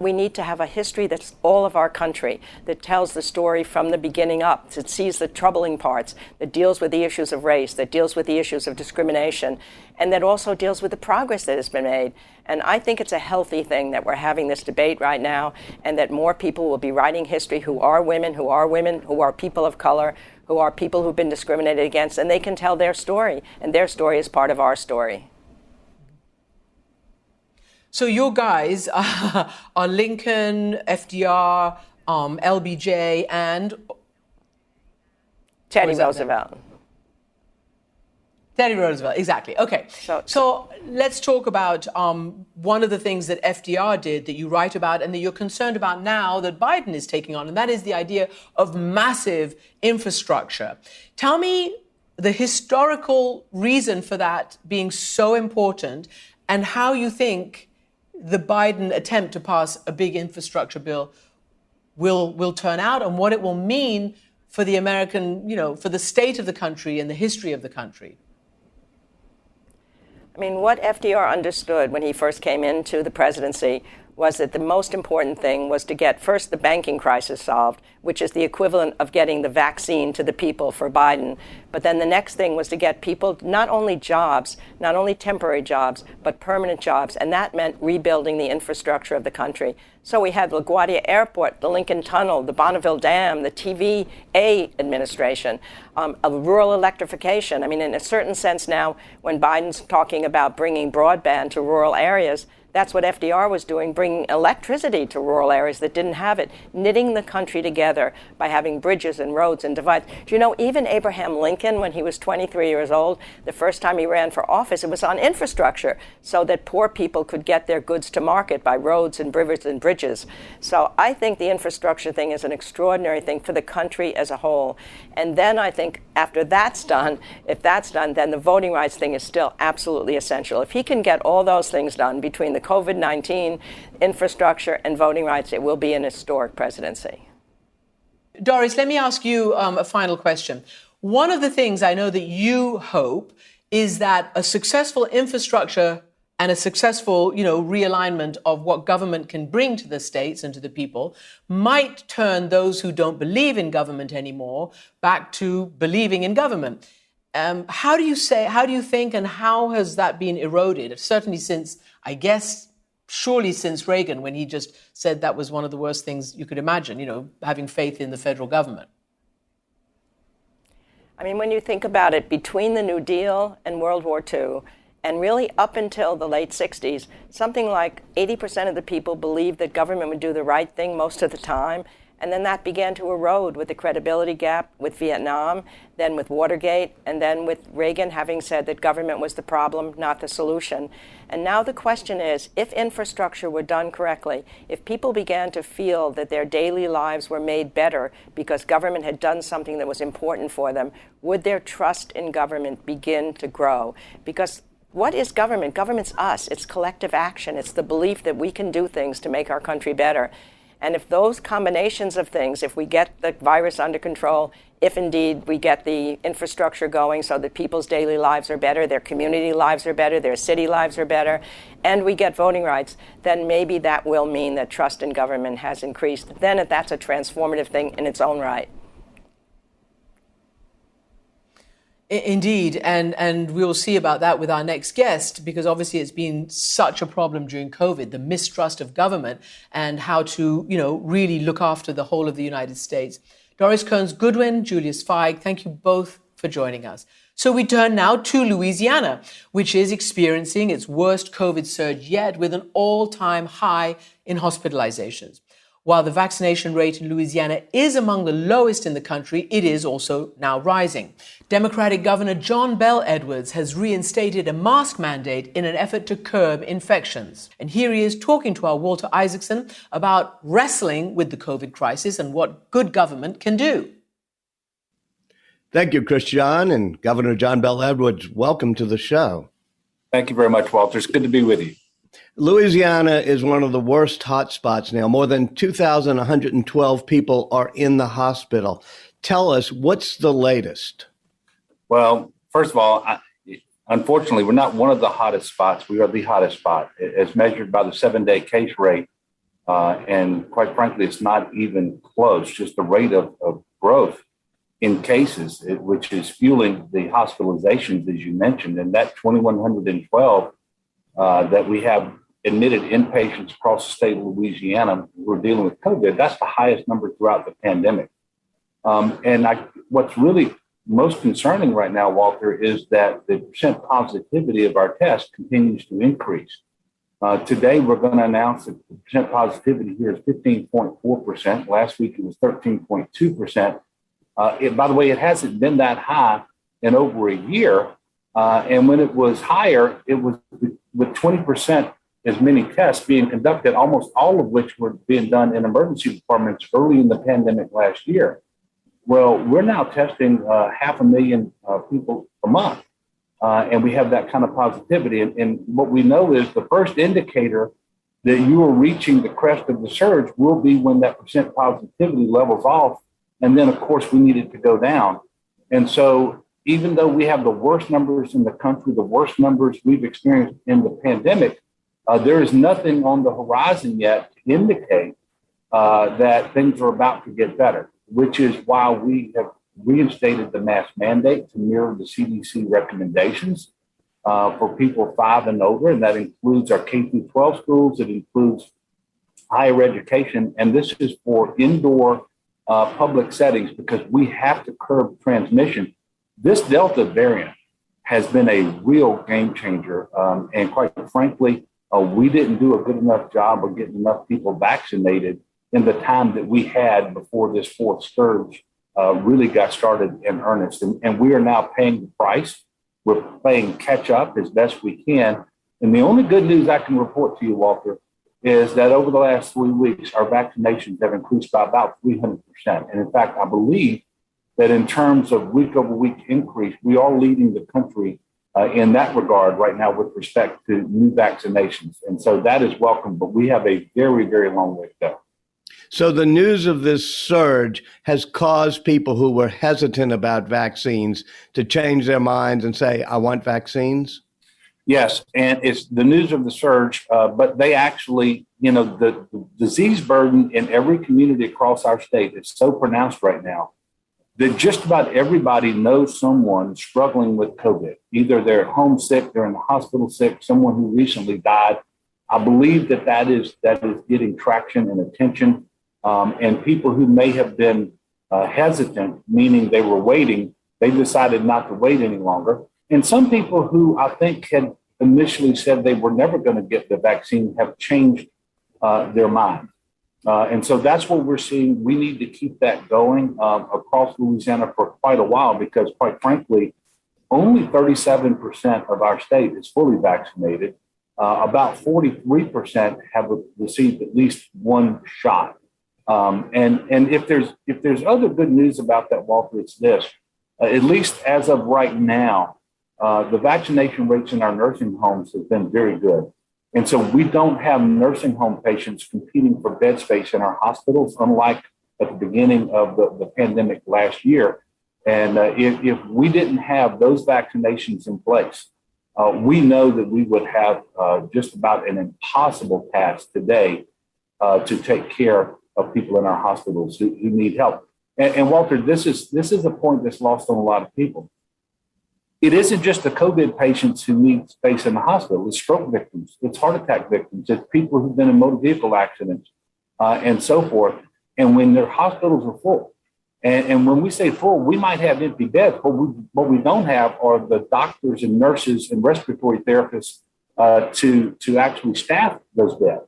Speaker 12: we need to have a history that's all of our country, that tells the story from the beginning up, that sees the troubling parts, that deals with the issues of race, that deals with the issues of discrimination, and that also deals with the progress that has been made. And I think it's a healthy thing that we're having this debate right now, and that more people will be writing history who are women, who are people of color, who are people who've been discriminated against, and they can tell their story, and their story is part of our story.
Speaker 2: So your guys are Lincoln, FDR, LBJ, and
Speaker 12: Teddy Roosevelt.
Speaker 2: Teddy Roosevelt, exactly. Okay. So let's talk about one of the things that FDR did that you write about and that you're concerned about now that Biden is taking on, and that is the idea of massive infrastructure. Tell me the historical reason for that being so important and how you think the Biden attempt to pass a big infrastructure bill will turn out and what it will mean for the American, for the state of the country and the history of the country.
Speaker 12: I mean, what FDR understood when he first came into the presidency was that the most important thing was to get first the banking crisis solved, which is the equivalent of getting the vaccine to the people for Biden. But then the next thing was to get people not only jobs, not only temporary jobs, but permanent jobs. And that meant rebuilding the infrastructure of the country. So we had LaGuardia Airport, the Lincoln Tunnel, the Bonneville Dam, the TVA administration, a rural electrification. I mean, in a certain sense now, when Biden's talking about bringing broadband to rural areas, that's what FDR was doing, bringing electricity to rural areas that didn't have it, knitting the country together by having bridges and roads and divides. Do you know, even Abraham Lincoln, when he was 23 years old, the first time he ran for office, it was on infrastructure so that poor people could get their goods to market by roads and rivers and bridges. So I think the infrastructure thing is an extraordinary thing for the country as a whole. And then I think after that's done, if that's done, then the voting rights thing is still absolutely essential. If he can get all those things done between the COVID-19, infrastructure, and voting rights, it will be an historic presidency.
Speaker 2: Doris, let me ask you a final question. One of the things I know that you hope is that a successful infrastructure and a successful, realignment of what government can bring to the states and to the people might turn those who don't believe in government anymore back to believing in government. How do you think, and how has that been eroded? Certainly since, surely since Reagan, when he just said that was one of the worst things you could imagine, having faith in the federal government.
Speaker 12: I mean, when you think about it, between the New Deal and World War II, and really up until the late 60s, something like 80% of the people believed that government would do the right thing most of the time. And then that began to erode with the credibility gap with Vietnam, then with Watergate, and then with Reagan having said that government was the problem, not the solution. And now the question is, if infrastructure were done correctly, if people began to feel that their daily lives were made better because government had done something that was important for them, would their trust in government begin to grow? Because what is government? Government's us. It's collective action. It's the belief that we can do things to make our country better. And if those combinations of things, if we get the virus under control, if indeed we get the infrastructure going so that people's daily lives are better, their community lives are better, their city lives are better, and we get voting rights, then maybe that will mean that trust in government has increased. Then that's a transformative thing in its own right.
Speaker 2: Indeed, and we will see about that with our next guest, because obviously it's been such a problem during COVID, the mistrust of government and how to, really look after the whole of the United States. Doris Kearns-Goodwin, Julius Feig, thank you both for joining us. So we turn now to Louisiana, which is experiencing its worst COVID surge yet with an all-time high in hospitalizations. While the vaccination rate in Louisiana is among the lowest in the country, it is also now rising. Democratic Governor John Bel Edwards has reinstated a mask mandate in an effort to curb infections. And here he is talking to our Walter Isaacson about wrestling with the COVID crisis and what good government can do.
Speaker 15: Thank you, Christian, and Governor John Bell Edwards. Welcome to the show.
Speaker 16: Thank you very much, Walter. It's good to be with you.
Speaker 15: Louisiana is one of the worst hotspots now. More than 2,112 people are in the hospital. Tell us, what's the latest?
Speaker 16: Well, first of all, unfortunately, we're not one of the hottest spots. We are the hottest spot as measured by the 7-day case rate. And quite frankly, it's not even close, just the rate of growth in cases, which is fueling the hospitalizations, as you mentioned. And that 2,112 that we have admitted inpatients across the state of Louisiana who are dealing with COVID, that's the highest number throughout the pandemic. What's really most concerning right now, Walter, is that the percent positivity of our test continues to increase. Today, we're going to announce that the percent positivity here is 15.4%. Last week, it was 13.2%. By the way, it hasn't been that high in over a year. And when it was higher, it was with 20% as many tests being conducted, almost all of which were being done in emergency departments early in the pandemic last year. Well, we're now testing 500,000 people a month. And we have that kind of positivity. And what we know is the first indicator that you are reaching the crest of the surge will be when that percent positivity levels off. And then, of course, we need it to go down. And so even though we have the worst numbers in the country, the worst numbers we've experienced in the pandemic, there is nothing on the horizon yet to indicate that things are about to get better, which is why we have reinstated the mask mandate to mirror the CDC recommendations for people 5 and over. And that includes our K-12 schools. It includes higher education. And this is for indoor public settings because we have to curb transmission. This Delta variant has been a real game changer. And quite frankly, we didn't do a good enough job of getting enough people vaccinated in the time that we had before this fourth surge really got started in earnest. And we are now paying the price. We're playing catch up as best we can. And the only good news I can report to you, Walter, is that over the last 3 weeks, our vaccinations have increased by about 300%. And in fact, I believe that in terms of week over week increase, we are leading the country in that regard right now with respect to new vaccinations. And so that is welcome, but we have a very, very long way to go.
Speaker 15: So the news of this surge has caused people who were hesitant about vaccines to change their minds and say, I want vaccines?
Speaker 16: Yes, and it's the news of the surge, but they actually, the disease burden in every community across our state is so pronounced right now that just about everybody knows someone struggling with COVID. Either they're at home sick, they're in the hospital sick, someone who recently died. I believe that is getting traction and attention. And people who may have been hesitant, meaning they were waiting, they decided not to wait any longer. And some people who I think had initially said they were never going to get the vaccine have changed their mind. And so that's what we're seeing. We need to keep that going across Louisiana for quite a while because, quite frankly, only 37% of our state is fully vaccinated. About 43% have received at least one shot. And if there's other good news about that, Walter, it's this. At least as of right now, the vaccination rates in our nursing homes have been very good. And so we don't have nursing home patients competing for bed space in our hospitals, unlike at the beginning of the pandemic last year. And if we didn't have those vaccinations in place, we know that we would have just about an impossible task today to take care of people in our hospitals who need help. And Walter, this is a point that's lost on a lot of people. It isn't just the COVID patients who need space in the hospital. It's stroke victims. It's heart attack victims. It's people who've been in motor vehicle accidents and so forth. And when their hospitals are full, and when we say full, we might have empty beds, but what we don't have are the doctors and nurses and respiratory therapists to actually staff those beds.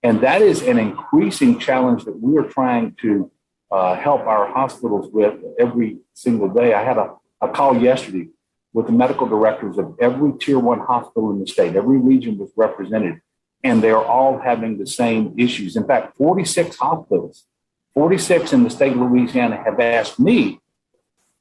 Speaker 16: And that is an increasing challenge that we are trying to help our hospitals with every single day. I had a call yesterday with the medical directors of every tier 1 hospital in the state. Every region was represented, and they're all having the same issues. In fact, 46 hospitals, 46 in the state of Louisiana have asked me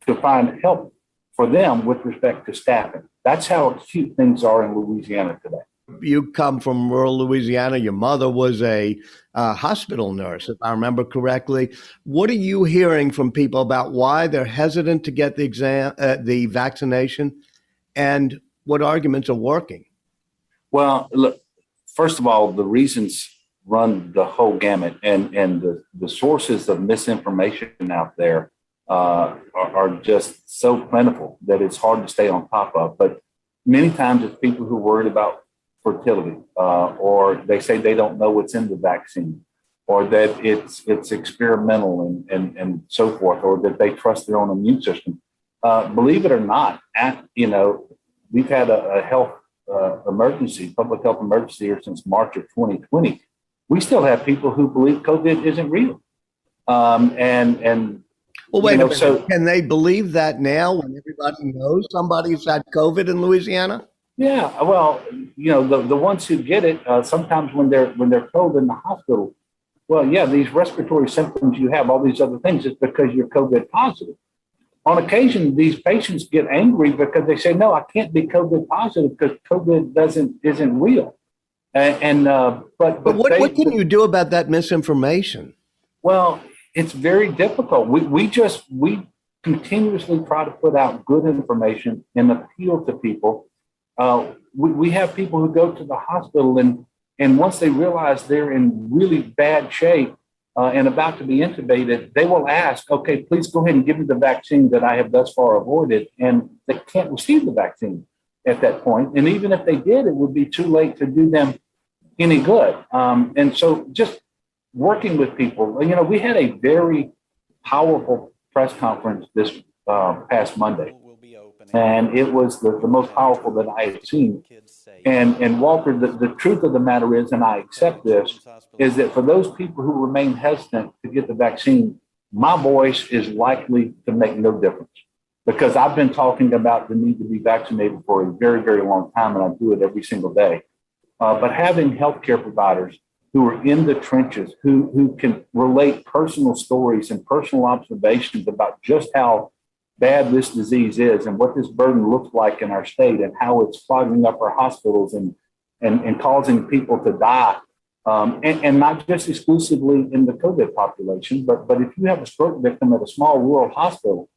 Speaker 16: to find help for them with respect to staffing. That's how acute things are in Louisiana today.
Speaker 15: You come from rural Louisiana. Your mother was a hospital nurse, if I remember correctly. What are you hearing from people about why they're hesitant to get the vaccination, and what arguments are working?
Speaker 16: Well, look, first of all, the reasons run the whole gamut, and the sources of misinformation out there are just so plentiful that it's hard to stay on top of. But many times it's people who are worried about fertility, or they say they don't know what's in the vaccine, or that it's experimental and so forth, or that they trust their own immune system. Believe it or not, we've had a health emergency, public health emergency here since March of 2020. We still have people who believe COVID isn't real.
Speaker 15: Well, wait a minute. So can they believe that now when everybody knows somebody's had COVID in Louisiana?
Speaker 16: Yeah, well, the ones who get it, sometimes when they're told in the hospital, well, yeah, these respiratory symptoms you have, all these other things, it's because you're COVID positive. On occasion, these patients get angry because they say, no, I can't be COVID positive because COVID isn't real. But
Speaker 15: what can you do about that misinformation?
Speaker 16: Well, it's very difficult. We continuously try to put out good information and appeal to people. We have people who go to the hospital and once they realize they're in really bad shape and about to be intubated, they will ask, okay, please go ahead and give me the vaccine that I have thus far avoided. And they can't receive the vaccine at that point. And even if they did, it would be too late to do them any good. And so just working with people, we had a very powerful press conference this past Monday. And it was the most powerful that I had seen. And Walter, the truth of the matter is, and I accept this, is that for those people who remain hesitant to get the vaccine, my voice is likely to make no difference, because I've been talking about the need to be vaccinated for a very, very long time, and I do it every single day. But having healthcare providers who are in the trenches, who can relate personal stories and personal observations about just how bad this disease is and what this burden looks like in our state and how it's clogging up our hospitals and causing people to die. And not just exclusively in the COVID population, but if you have a stroke victim at a small rural hospital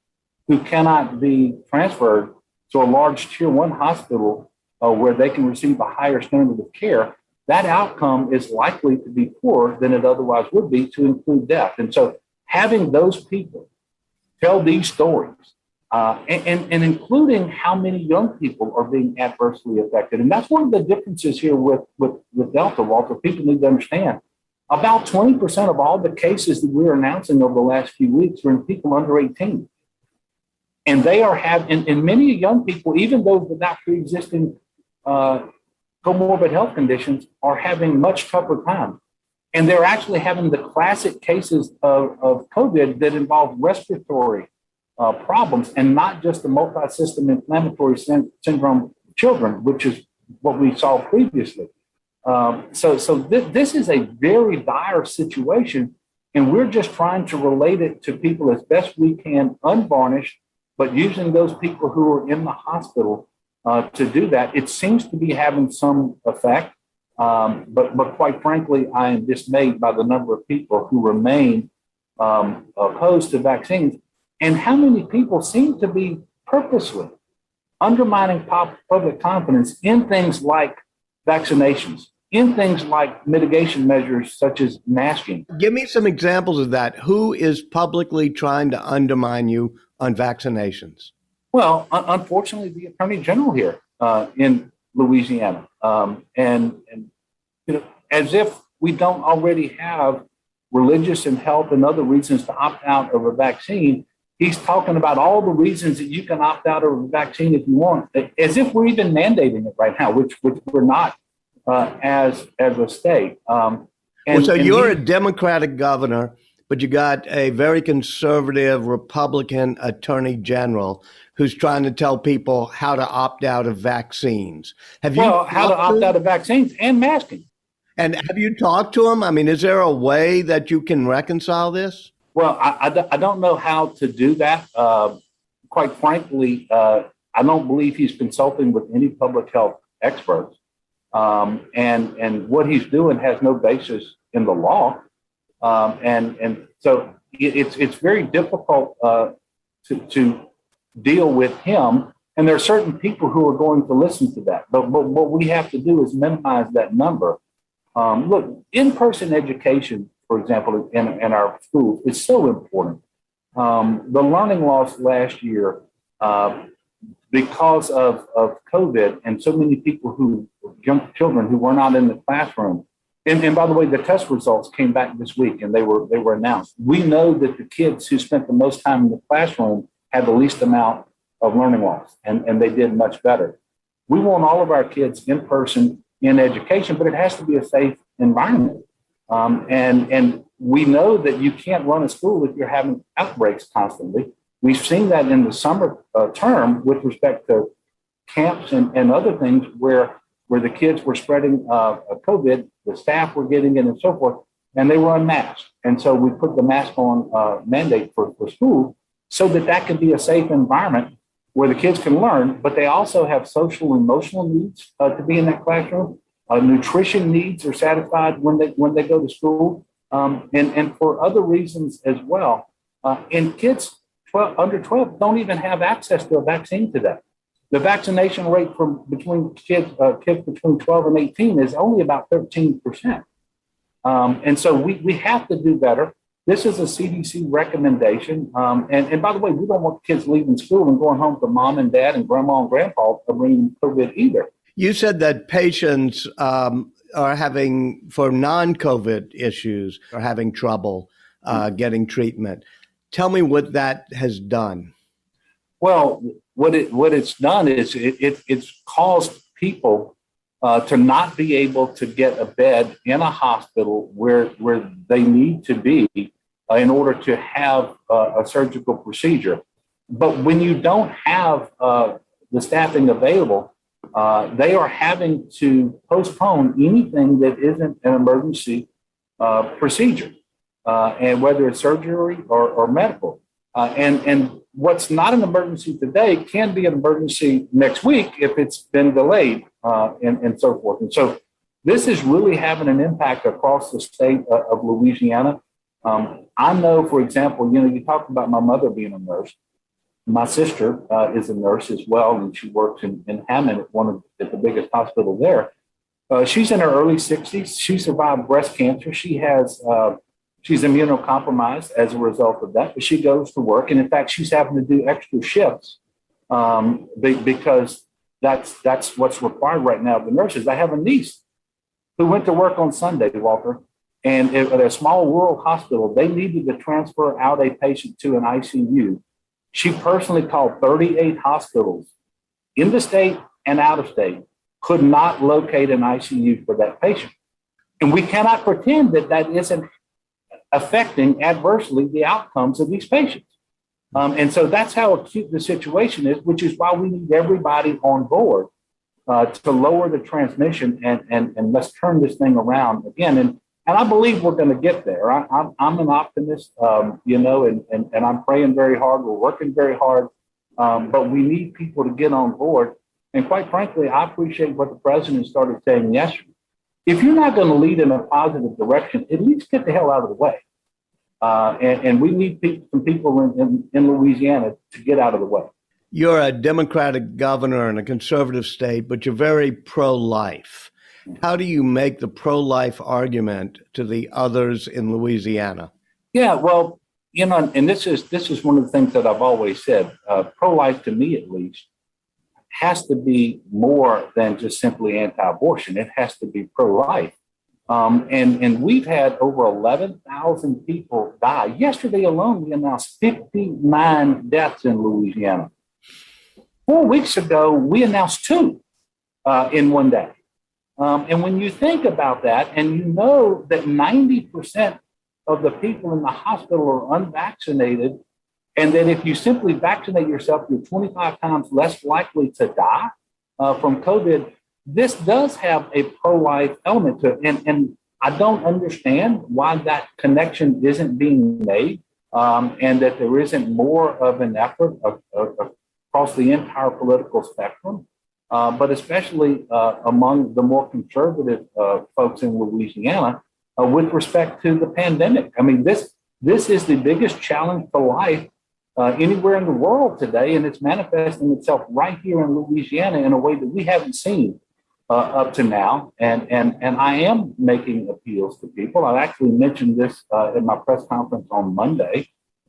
Speaker 16: who cannot be transferred to a large tier 1 hospital where they can receive a higher standard of care, that outcome is likely to be poorer than it otherwise would be, to include death. And so having those people tell these stories, and including how many young people are being adversely affected. And that's one of the differences here with Delta, Walter. People need to understand about 20% of all the cases that we're announcing over the last few weeks are in people under 18. And they are having, and many young people, even those without pre-existing comorbid health conditions, are having much tougher time. And they're actually having the classic cases of COVID that involve respiratory problems, and not just the multi-system inflammatory syndrome children, which is what we saw previously. This is a very dire situation, and we're just trying to relate it to people as best we can, unvarnished, but using those people who are in the hospital to do that. It seems to be having some effect. But quite frankly, I am dismayed by the number of people who remain opposed to vaccines, and how many people seem to be purposely undermining public confidence in things like vaccinations, in things like mitigation measures such as masking.
Speaker 15: Give me some examples of that. Who is publicly trying to undermine you on vaccinations?
Speaker 16: Well, unfortunately, the Attorney General here in Louisiana, and as if we don't already have religious and health and other reasons to opt out of a vaccine. He's talking about all the reasons that you can opt out of a vaccine if you want, as if we're even mandating it right now, which we're not as a state.
Speaker 15: You're a Democratic governor, but you got a very conservative Republican Attorney General who's trying to tell people how to opt out of vaccines. How
Speaker 16: to opt out of vaccines and masking.
Speaker 15: And have you talked to him? I mean, is there a way that you can reconcile this?
Speaker 16: Well, I don't know how to do that. quite frankly, I don't believe he's consulting with any public health experts. And what he's doing has no basis in the law. And so it's very difficult to deal with him. And there are certain people who are going to listen to that. But what we have to do is minimize that number. Look, in-person education, for example, in our schools is so important. The learning loss last year, because of COVID and so many people young children who were not in the classroom. And by the way, the test results came back this week and they were announced. We know that the kids who spent the most time in the classroom had the least amount of learning loss, and they did much better. We want all of our kids in person in education, but it has to be a safe environment. And we know that you can't run a school if you're having outbreaks constantly. We've seen that in the summer term with respect to camps and other things where the kids were spreading COVID, the staff were getting it and so forth, and they were unmasked. And so we put the mask on mandate for school so that can be a safe environment where the kids can learn, but they also have social and emotional needs to be in that classroom. Nutrition needs are satisfied when they go to school, and for other reasons as well. And kids under 12 don't even have access to a vaccine today. The vaccination rate between kids between 12 and 18 is only about 13%. And so we have to do better. This is a CDC recommendation. And by the way, we don't want kids leaving school and going home to mom and dad and grandma and grandpa to bring COVID either.
Speaker 15: You said that patients are having, for non-COVID issues, are having trouble getting treatment. Tell me what that has done.
Speaker 16: Well, what it's done is it's caused people to not be able to get a bed in a hospital where they need to be in order to have a surgical procedure. But when you don't have the staffing available, they are having to postpone anything that isn't an emergency procedure, and whether it's surgery or medical. And what's not an emergency today can be an emergency next week if it's been delayed, and so forth. And so this is really having an impact across the state of Louisiana. I know, for example, you talked about my mother being a nurse. My sister is a nurse as well, and she works in Hammond at the biggest hospital there. She's in her early 60s. She survived breast cancer. She's immunocompromised as a result of that, but she goes to work. And in fact, she's having to do extra shifts because that's what's required right now of the nurses. I have a niece who went to work on Sunday, Walter, and at a small rural hospital, they needed to transfer out a patient to an ICU. She personally called 38 hospitals in the state and out of state, could not locate an ICU for that patient. And we cannot pretend that isn't affecting adversely the outcomes of these patients. And so that's how acute the situation is, which is why we need everybody on board to lower the transmission and let's turn this thing around again. And I believe we're going to get there. I'm an optimist, and I'm praying very hard. We're working very hard, but we need people to get on board. And quite frankly, I appreciate what the president started saying yesterday. If you're not going to lead in a positive direction, at least get the hell out of the way. And we need some people in Louisiana to get out of the way.
Speaker 15: You're a Democratic governor in a conservative state, but you're very pro-life. How do you make the pro-life argument to the others in Louisiana?
Speaker 16: Yeah, well, and this is one of the things that I've always said. Pro-life, to me at least, has to be more than just simply anti-abortion. It has to be pro-life. And we've had over 11,000 people die. Yesterday alone, we announced 59 deaths in Louisiana. 4 weeks ago, we announced 2 in one day. And when you think about that, and you know that 90% of the people in the hospital are unvaccinated, and that if you simply vaccinate yourself, you're 25 times less likely to die from COVID, this does have a pro-life element to it. And I don't understand why that connection isn't being made. and that there isn't more of an effort across the entire political spectrum, but especially among the more conservative folks in Louisiana with respect to the pandemic. I mean, this is the biggest challenge for life anywhere in the world today, and it's manifesting itself right here in Louisiana in a way that we haven't seen up to now. And I am making appeals to people. I actually mentioned this in my press conference on Monday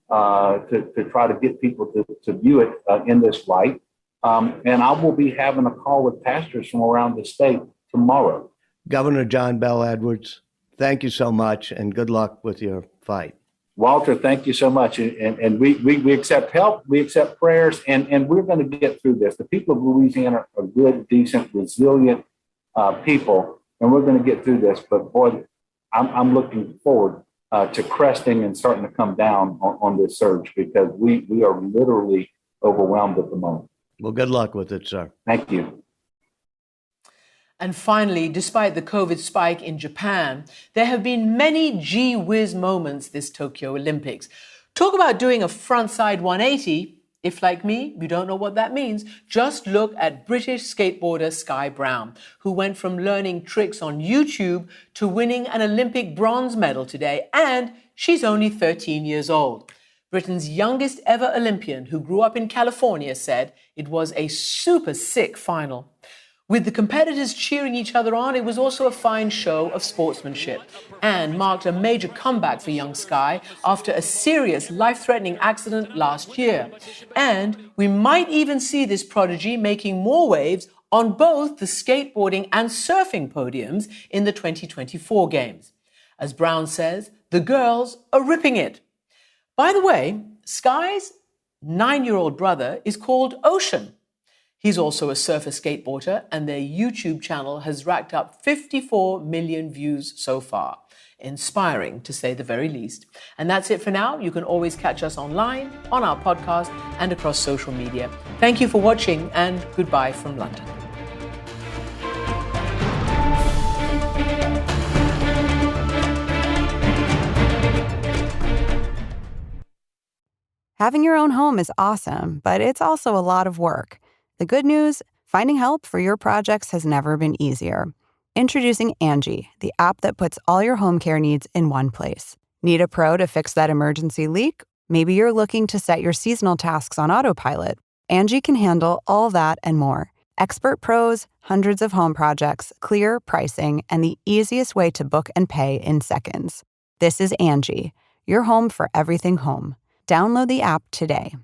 Speaker 16: to try to get people to view it in this light. And I will be having a call with pastors from around the state tomorrow.
Speaker 15: Governor John Bell Edwards, thank you so much, and good luck with your fight.
Speaker 16: Walter, thank you so much. And we accept help, we accept prayers, and we're going to get through this. The people of Louisiana are good, decent, resilient people, and we're going to get through this. But boy, I'm looking forward to cresting and starting to come down on this surge, because we are literally overwhelmed at the moment.
Speaker 15: Well, good luck with it, sir.
Speaker 16: Thank you.
Speaker 2: And finally, despite the COVID spike in Japan, there have been many gee whiz moments this Tokyo Olympics. Talk about doing a frontside 180. If, like me, you don't know what that means, just look at British skateboarder Sky Brown, who went from learning tricks on YouTube to winning an Olympic bronze medal today, and she's only 13 years old. Britain's youngest ever Olympian, who grew up in California, said it was a super sick final. With the competitors cheering each other on, it was also a fine show of sportsmanship and marked a major comeback for young Sky after a serious life-threatening accident last year. And we might even see this prodigy making more waves on both the skateboarding and surfing podiums in the 2024 Games. As Brown says, the girls are ripping it. By the way, Sky's 9-year-old brother is called Ocean. He's also a surfer skateboarder, and their YouTube channel has racked up 54 million views so far. Inspiring, to say the very least. And that's it for now. You can always catch us online, on our podcast, and across social media. Thank you for watching, and goodbye from London.
Speaker 17: Having your own home is awesome, but it's also a lot of work. The good news, finding help for your projects has never been easier. Introducing Angie, the app that puts all your home care needs in one place. Need a pro to fix that emergency leak? Maybe you're looking to set your seasonal tasks on autopilot. Angie can handle all that and more. Expert pros, hundreds of home projects, clear pricing, and the easiest way to book and pay in seconds. This is Angie, your home for everything home. Download the app today.